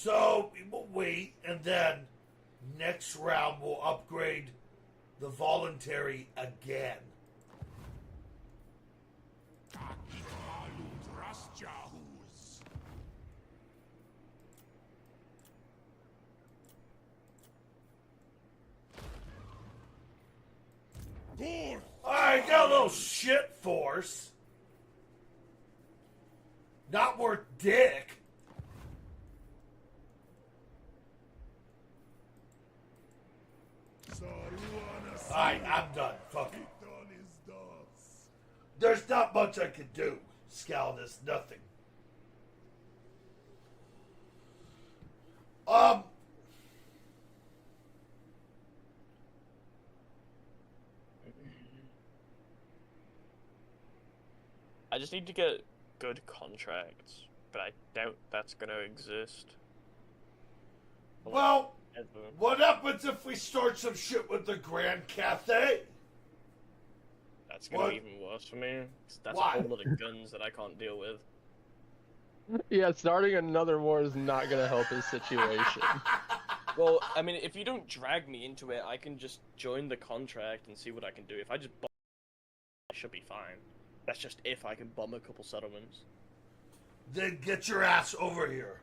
So we'll wait, and then next round we'll upgrade the voluntary again. Alright, got a little shit force. Not worth dick. Alright, I'm done. Fuck it. There's not much I can do. Scaldus, nothing. I just need to get good contracts, but I doubt that's gonna exist. Well, what happens if we start some shit with the Grand Cathay? That's gonna be even worse for me. That's Why? a whole lot of guns that I can't deal with. Yeah, starting another war is not gonna help his situation. Well, I mean, if you don't drag me into it, I can just join the contract and see what I can do. If I just bomb, I should be fine. That's just if I can bomb a couple settlements. Then get your ass over here.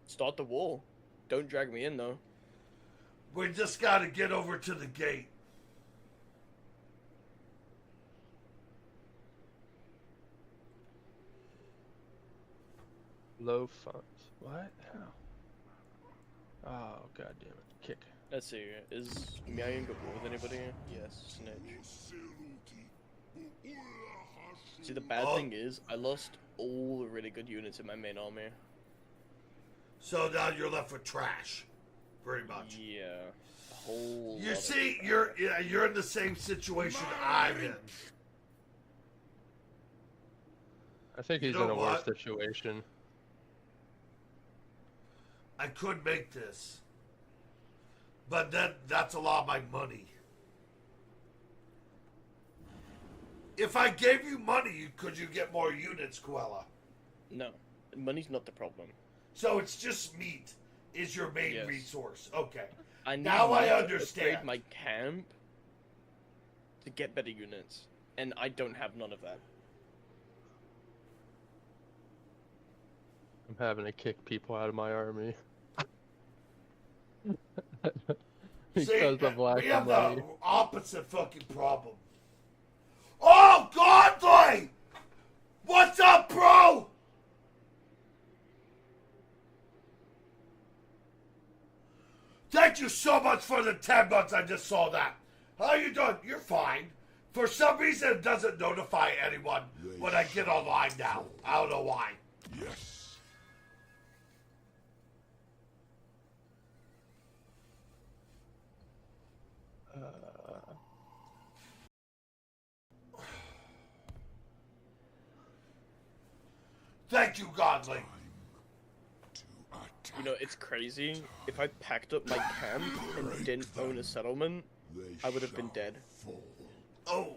Start the war. Don't drag me in, though. We just gotta get over to the gate. Low funds. What? How? Oh, god damn it. Kick. Let's see. Is Miayan got war with anybody? Yes, Snitch. See, the bad thing is, I lost all the really good units in my main army. So now you're left with trash, pretty much. Yeah, a whole. You see, you're in the same situation I'm in. I think he's You know in a worse what? situation. I could make this, but that's a lot of my money. If I gave you money, could you get more units, Quella? No, money's not the problem. So it's just meat is your main Yes. resource. Okay. I need Now I to understand. upgrade my camp to get better units, and I don't have none of that. I'm having to kick people out of my army. because See, of lack we of have money. the opposite fucking problem. Oh, Godly! What's up, bro? Thank you so much for the 10 months. I just saw that. How you doing? You're fine. For some reason, it doesn't notify anyone when I get online now. I don't know why. Yes. Thank you, Godly. You know, it's crazy. If I packed up my camp and didn't own a settlement, I would have been dead. Oh.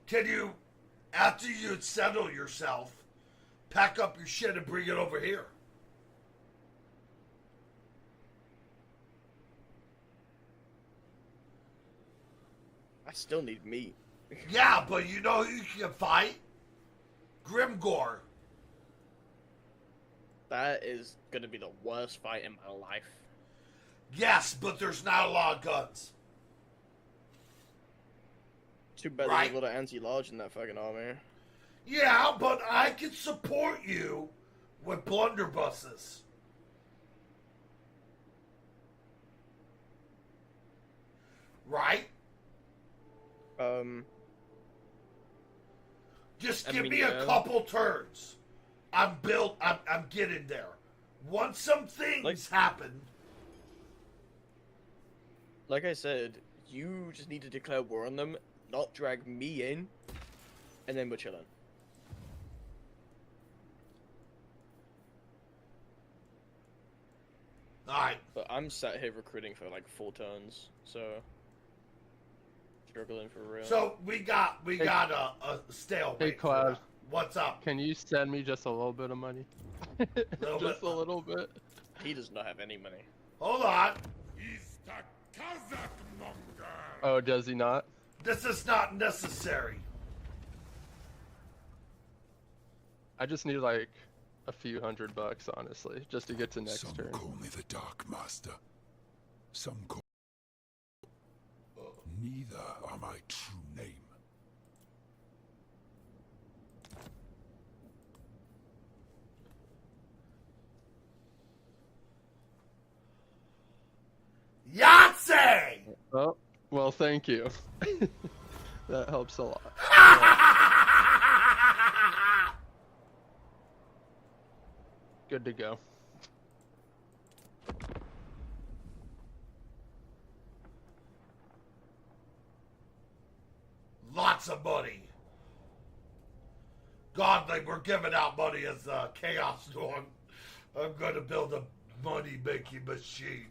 Can you, after you settle yourself, pack up your shit and bring it over here? I still need meat. Yeah, but you know who you can fight? Grimgore. That is gonna be the worst fight in my life. Yes, but there's not a lot of guns. Too bad Right. there's a lot of anti-large in that fucking army. Yeah, but I can support you with blunderbusses. Right? Just give me a couple turns. I'm built. I'm getting there. Once some things happen. Like I said, you just need to declare war on them, not drag me in, and then we're chilling. Alright. But I'm sat here recruiting for like 4 turns, so struggling for real. So we got a stalemate. Hey, Cloud. What's up? Can you send me just a little bit of money? Little Just bit. a little bit. He does not have any money. Hold on. He's the Kazakh monger. Oh, does he not? This is not necessary. I just need like a few $100, honestly, just to get to next Some turn. call me the Dark Master. Some call... Neither are my true name. Yahtzee! Oh, well, thank you. That helps a lot. Good to go. Lots of money. God, like we're giving out money as Chaos Storm. I'm going to build a money-making machine.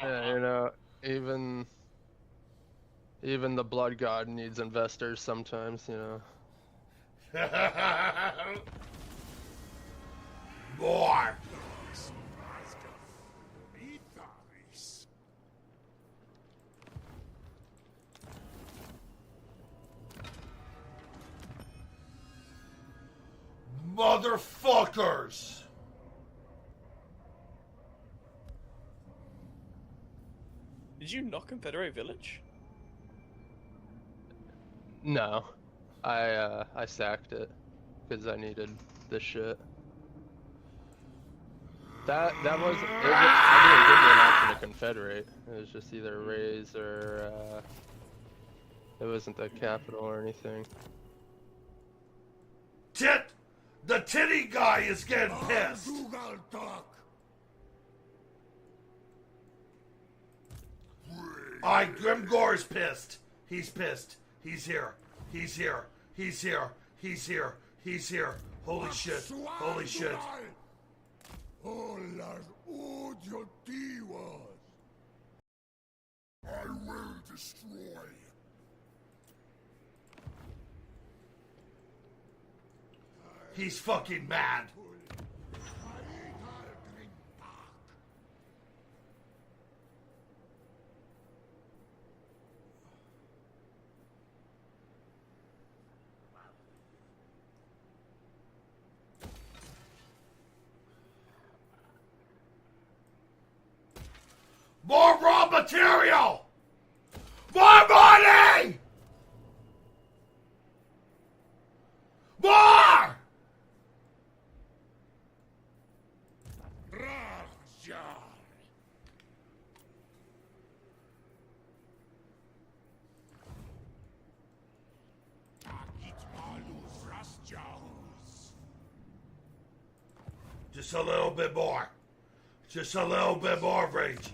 Yeah, you know, even the Blood God needs investors sometimes, you know. More. Motherfuckers. Did you knock Confederate Village? No, I sacked it because I needed the shit. That was I didn't give you an option to Confederate. It was just either raise or it wasn't the capital or anything. The titty guy is getting pissed. Grimgore's pissed. He's pissed. He's here. He's here. He's here. He's here. He's here. Holy shit. Holy shit. I will destroy. He's fucking mad. More raw material! More money! More! Just a little bit more. Just a little bit more rage.